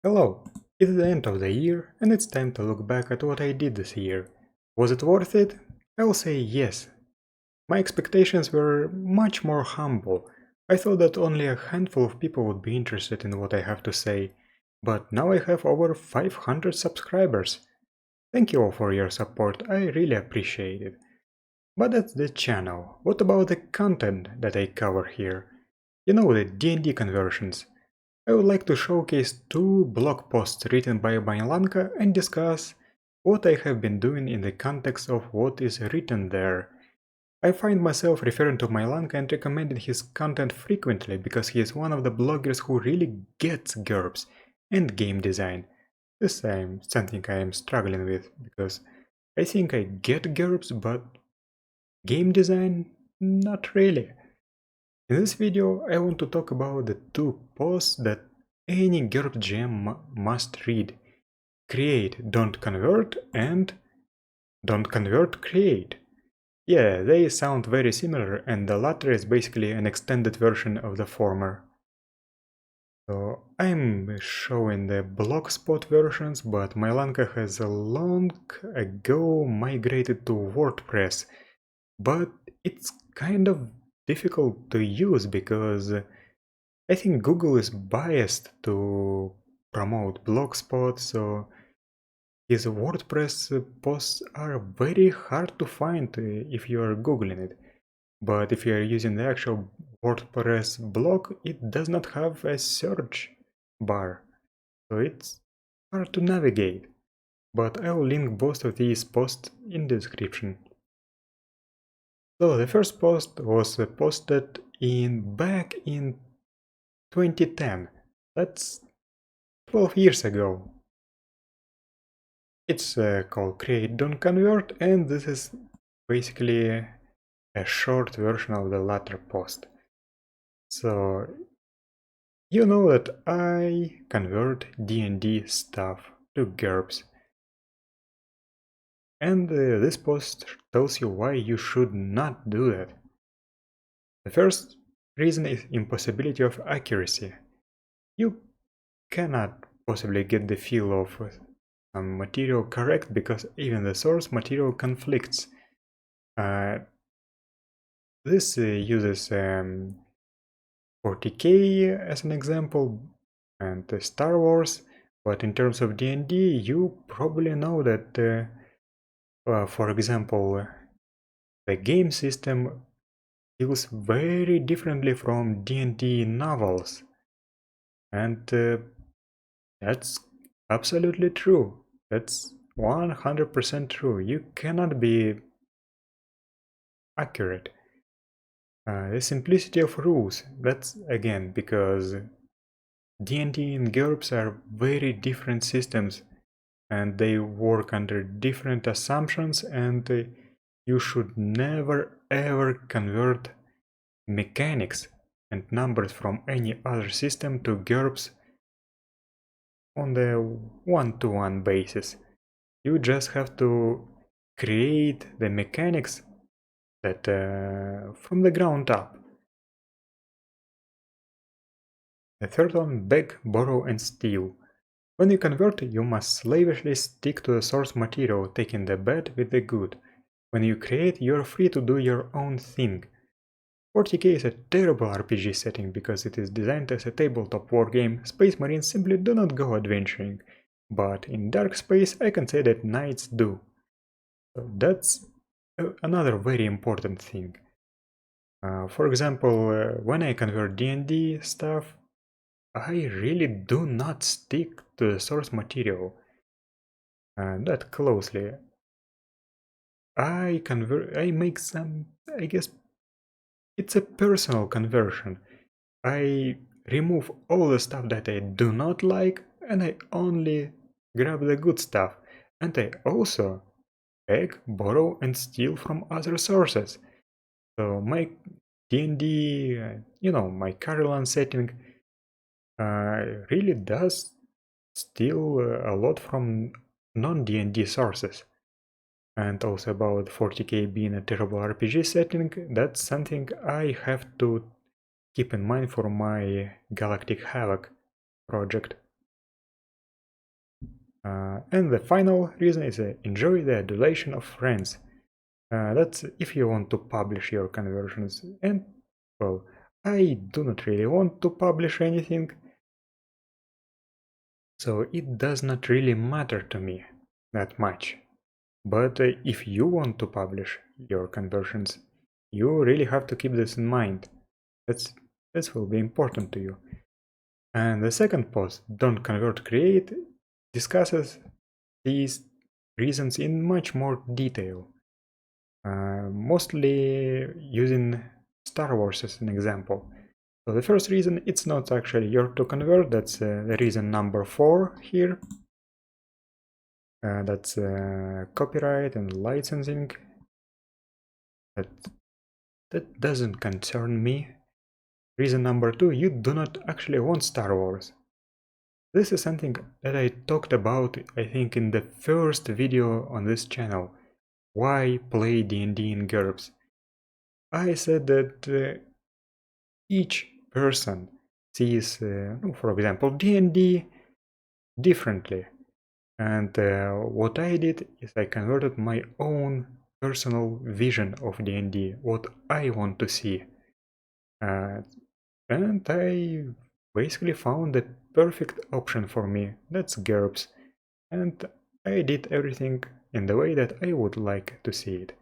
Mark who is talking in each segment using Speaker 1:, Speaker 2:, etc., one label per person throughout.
Speaker 1: Hello, it's the end of the year and it's time to look back at what I did this year. Was it worth it? I'll say yes. My expectations were much more humble. I thought that only a handful of people would be interested in what I have to say, but now I have over 500 subscribers. Thank you all for your support, I really appreciate it. But that's the channel. What about the content that I cover here? You know, the D&D conversions. I would like to showcase two blog posts written by Mailanka and discuss what I have been doing in the context of what is written there. I find myself referring to Mailanka and recommending his content frequently because he is one of the bloggers who really gets GURPS and game design. This is something I am struggling with because I think I get GURPS, but game design? Not really. In this video, I want to talk about the two posts that any GURPS GM must read. Create, don't convert, and don't convert, create. Yeah, they sound very similar, and the latter is basically an extended version of the former. So I'm showing the blogspot versions, but Mailanka has a long ago migrated to WordPress, but it's kind of difficult to use because I think Google is biased to promote blogspot, so his WordPress posts are very hard to find if you are Googling it. But if you are using the actual WordPress blog, it does not have a search bar, so it's hard to navigate. But I'll link both of these posts in the description. So the first post was posted back in 2010. That's 12 years ago. It's called Create Don't Convert, and this is basically a short version of the latter post. So you know that I convert D&D stuff to GURPS, and this post tells you why you should not do that. The first reason is impossibility of accuracy. You cannot possibly get the feel of some material correct because even the source material conflicts. This uses 40k as an example and Star Wars, but in terms of D&D you probably know that for example the game system feels very differently from D&D novels, and that's absolutely true. That's 100% true. You cannot be accurate. The simplicity of rules, that's again because D&D and GURPS are very different systems and they work under different assumptions, and you should never ever convert mechanics and numbers from any other system to GURPS on the one-to-one basis. You just have to create the mechanics that from the ground up. The third one, beg, borrow and steal. When you convert, you must slavishly stick to the source material, taking the bad with the good. When you create, you're free to do your own thing. 40k is a terrible RPG setting because it is designed as a tabletop wargame. Space Marines simply do not go adventuring, but in Dark Space I can say that Knights do. So that's another very important thing. For example, when I convert D&D stuff, I really do not stick to the source material that closely. I make some, I guess it's a personal conversion. I remove all the stuff that I do not like and I only grab the good stuff. And I also beg, borrow and steal from other sources. So my D&D, my Carolan setting really does steal a lot from non-D&D sources. And also about 40k being a terrible RPG setting, that's something I have to keep in mind for my Galactic Havoc project. And the final reason is enjoy the adulation of friends. That's if you want to publish your conversions. And, well, I do not really want to publish anything, so it does not really matter to me that much. But if you want to publish your conversions, you really have to keep this in mind. This will be important to you. And the second post, Don't Convert Create, discusses these reasons in much more detail, mostly using Star Wars as an example. So the first reason, it's not actually your to convert, that's the reason number 4 here. That's copyright and licensing. That doesn't concern me. Reason number 2, you do not actually want Star Wars. This is something that I talked about, I think, in the first video on this channel. Why play D&D in GURPS? I said that each person sees, for example, D&D differently. And what I did is I converted my own personal vision of D&D, what I want to see. And I basically found the perfect option for me. That's GURPS. And I did everything in the way that I would like to see it.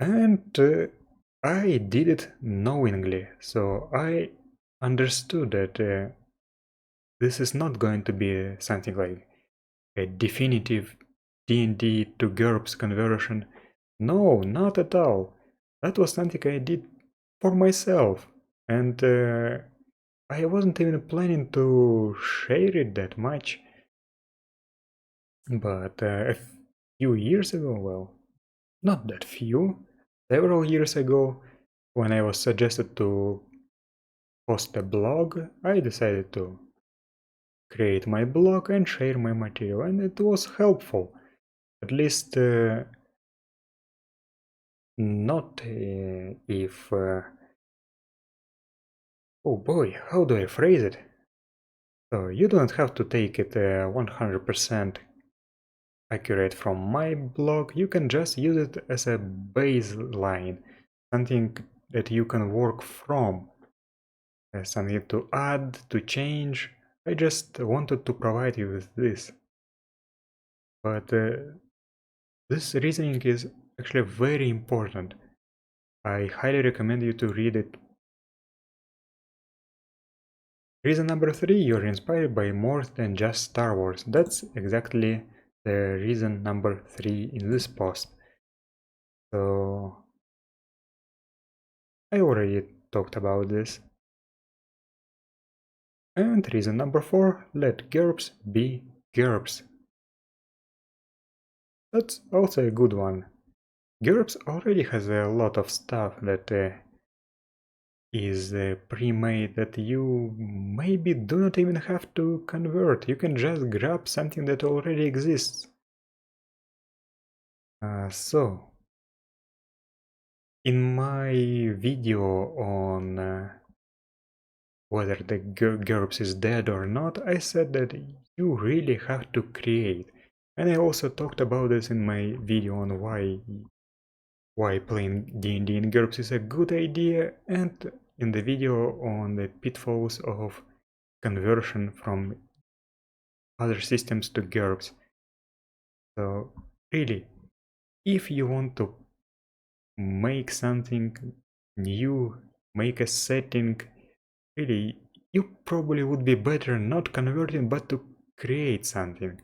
Speaker 1: And I did it knowingly, so I understood that this is not going to be something like a definitive D&D to GURPS conversion. No, not at all. That was something I did for myself, and I wasn't even planning to share it that much. But a few years ago, well, not that few, several years ago, when I was suggested to post a blog, I decided to create my blog and share my material, and it was helpful. At least not if... oh boy, how do I phrase it? So you don't have to take it 100% accurate from my blog, you can just use it as a baseline, something that you can work from, something to add, to change. I just wanted to provide you with this. But this reasoning is actually very important. I highly recommend you to read it. Reason number 3, you're inspired by more than just Star Wars. That's exactly the reason number 3 in this post. So I already talked about this. And reason number 4, let GURPS be GURPS. That's also a good one. GURPS already has a lot of stuff that is pre-made that you maybe do not even have to convert. You can just grab something that already exists. So, in my video on whether the GURPS is dead or not, I said that you really have to create. And I also talked about this in my video on why playing D&D in GURPS is a good idea, and in the video on the pitfalls of conversion from other systems to GURPS. So really, if you want to make something new, make a setting, really, you probably would be better not converting but to create something.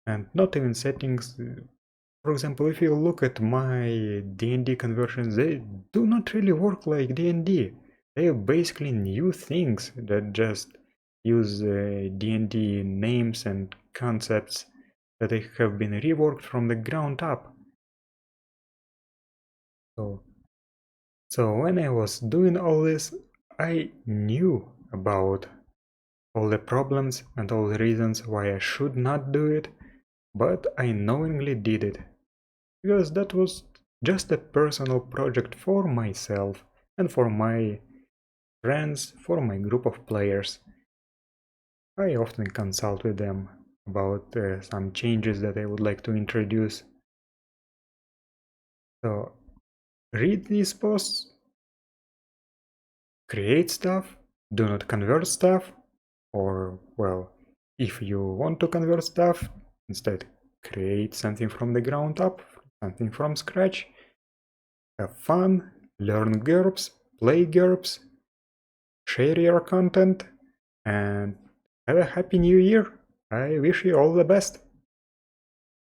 Speaker 1: And not even settings. For example, if you look at my D&D conversions, they do not really work like D&D. They are basically new things that just use D&D names and concepts that have been reworked from the ground up. So when I was doing all this, I knew about all the problems and all the reasons why I should not do it, but I knowingly did it, because that was just a personal project for myself and for my friends, for my group of players. I often consult with them about some changes that I would like to introduce. So read these posts, create stuff, do not convert stuff, or, well, if you want to convert stuff, instead create something from the ground up, something from scratch, have fun, learn GURPS, play GURPS, share your content, and have a happy new year. I wish you all the best.